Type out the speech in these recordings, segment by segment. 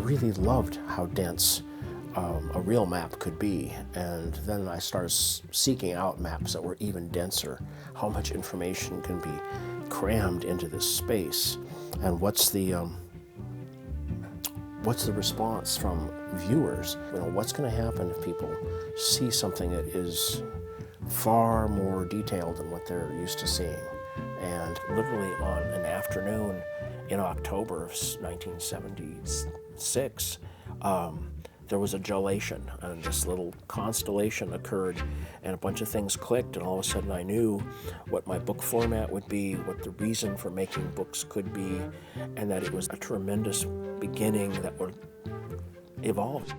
really loved how dense a real map could be, and then I started seeking out maps that were even denser. How much information can be crammed into this space, and what's the response from viewers? What's going to happen if people see something that is far more detailed than what they're used to seeing? And literally on an afternoon in October of 1976, there was a gelation, and this little constellation occurred, and a bunch of things clicked, and all of a sudden I knew what my book format would be, what the reason for making books could be, and that it was a tremendous beginning that would evolve.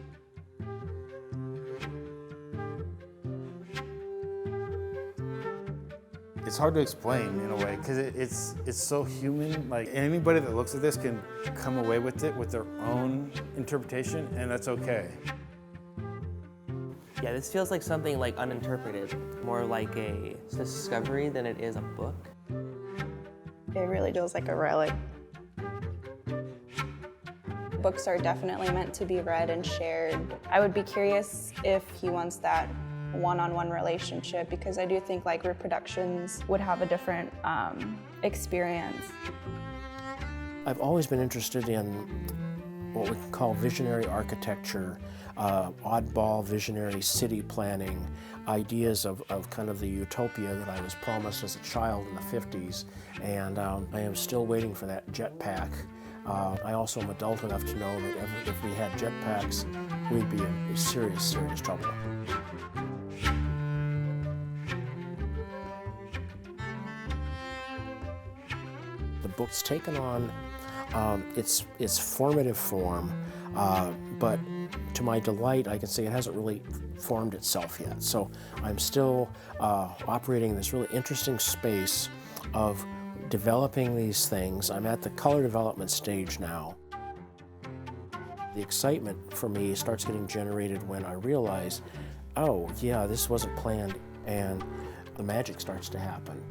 It's hard to explain in a way, because it's so human. Like, anybody that looks at this can come away with it with their own interpretation, and that's okay. Yeah, this feels like something like uninterpreted, more like a discovery than it is a book. It really feels like a relic. Books are definitely meant to be read and shared. I would be curious if he wants that one-on-one relationship, because I do think like reproductions would have a different experience. I've always been interested in what we call visionary architecture, oddball visionary city planning, ideas of kind of the utopia that I was promised as a child in the 50s, and I am still waiting for that jetpack. I also am adult enough to know that if we had jetpacks, we'd be in serious, serious trouble. The book's taken on its formative form, but to my delight, I can say it hasn't really formed itself yet. So I'm still operating in this really interesting space of developing these things. I'm at the color development stage now. The excitement for me starts getting generated when I realize, oh yeah, this wasn't planned, and the magic starts to happen.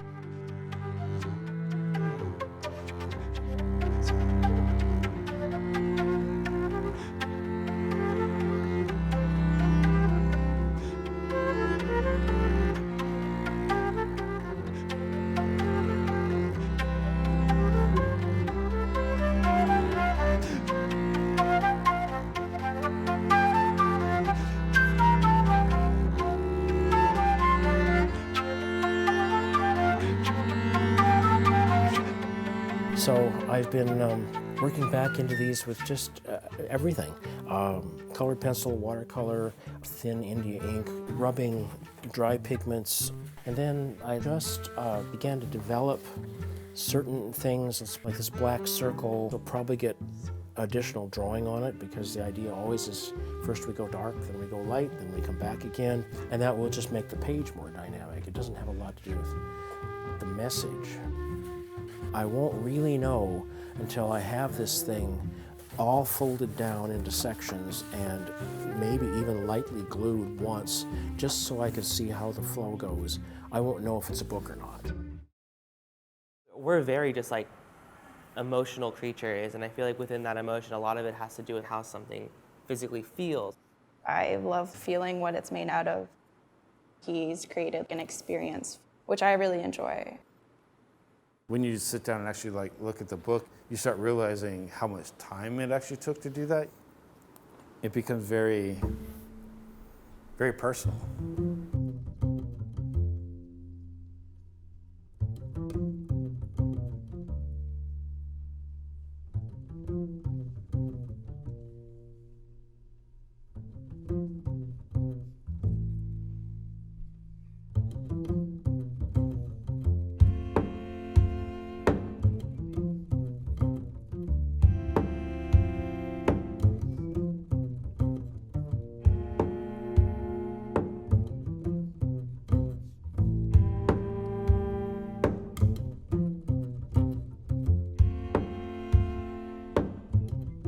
So I've been working back into these with just everything. Colored pencil, watercolor, thin India ink, rubbing dry pigments. And then I just began to develop certain things. It's like this black circle. They'll probably get additional drawing on it, because the idea always is first we go dark, then we go light, then we come back again. And that will just make the page more dynamic. It doesn't have a lot to do with the message. I won't really know until I have this thing all folded down into sections and maybe even lightly glued once, just so I can see how the flow goes. I won't know if it's a book or not. We're very just like emotional creatures, and I feel like within that emotion, a lot of it has to do with how something physically feels. I love feeling what it's made out of. He's created an experience, which I really enjoy. When you sit down and actually like look at the book, you start realizing how much time it actually took to do that. It becomes very, very personal.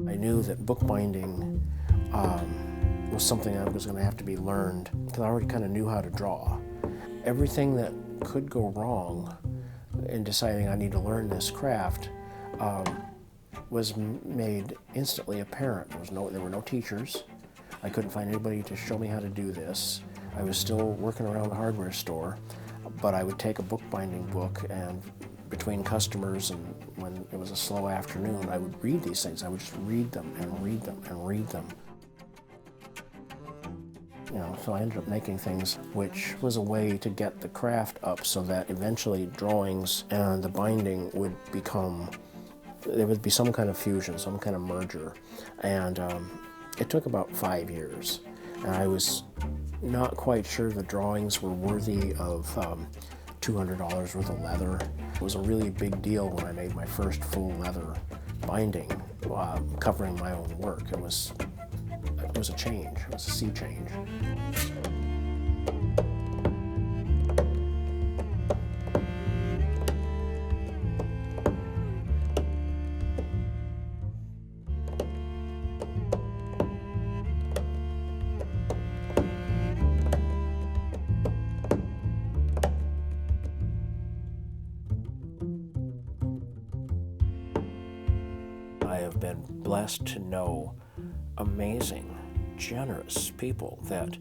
I knew that bookbinding was something that was going to have to be learned, because I already kind of knew how to draw. Everything that could go wrong in deciding I need to learn this craft was made instantly apparent. There were no teachers. I couldn't find anybody to show me how to do this. I was still working around the hardware store, but I would take a bookbinding book, and between customers and when it was a slow afternoon, I would read these things. I would just read them and read them and read them. You know, so I ended up making things, which was a way to get the craft up so that eventually drawings and the binding would become, there would be some kind of fusion, some kind of merger. And it took about 5 years. And I was not quite sure the drawings were worthy of $200 worth of leather. It was a really big deal when I made my first full leather binding, covering my own work. It was a change, it was a sea change. I have been blessed to know amazing, generous people that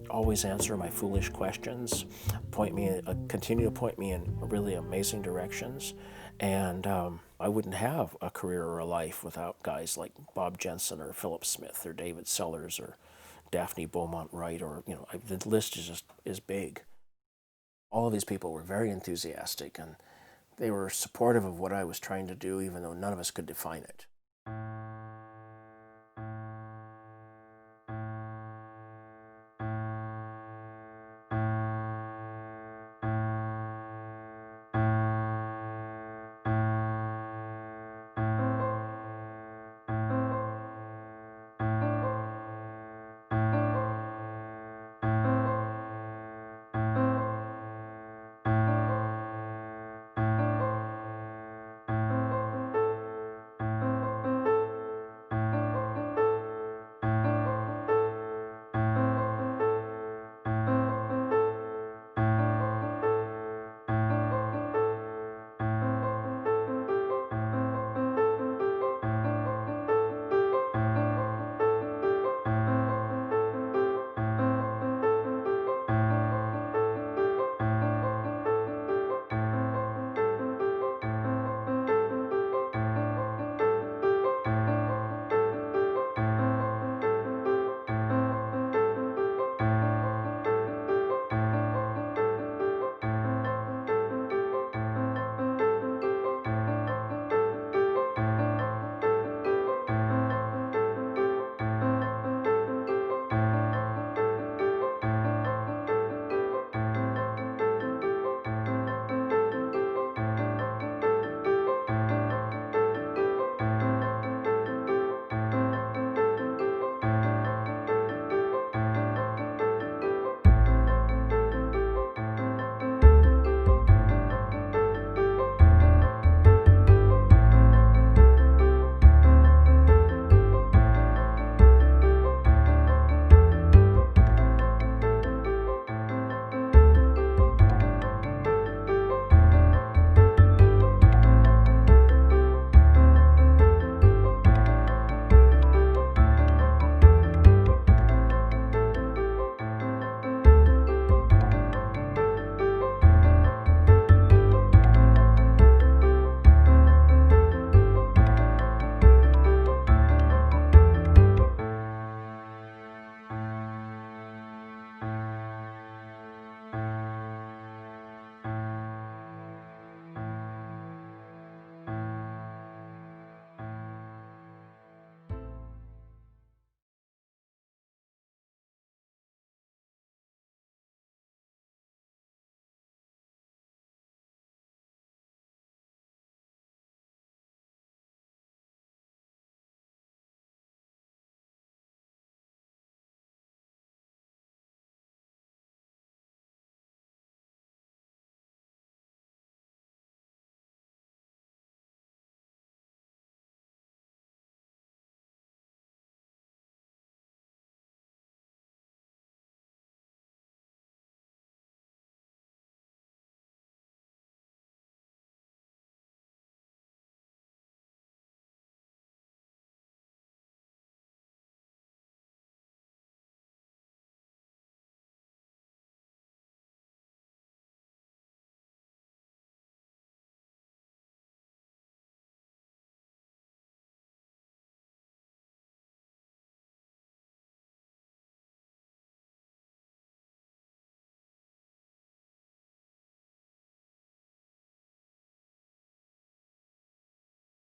always answer my foolish questions, continue to point me in really amazing directions. And I wouldn't have a career or a life without guys like Bob Jensen or Philip Smith or David Sellers or Daphne Beaumont Wright, or, you know, the list is big. All of these people were very enthusiastic, and they were supportive of what I was trying to do, even though none of us could define it.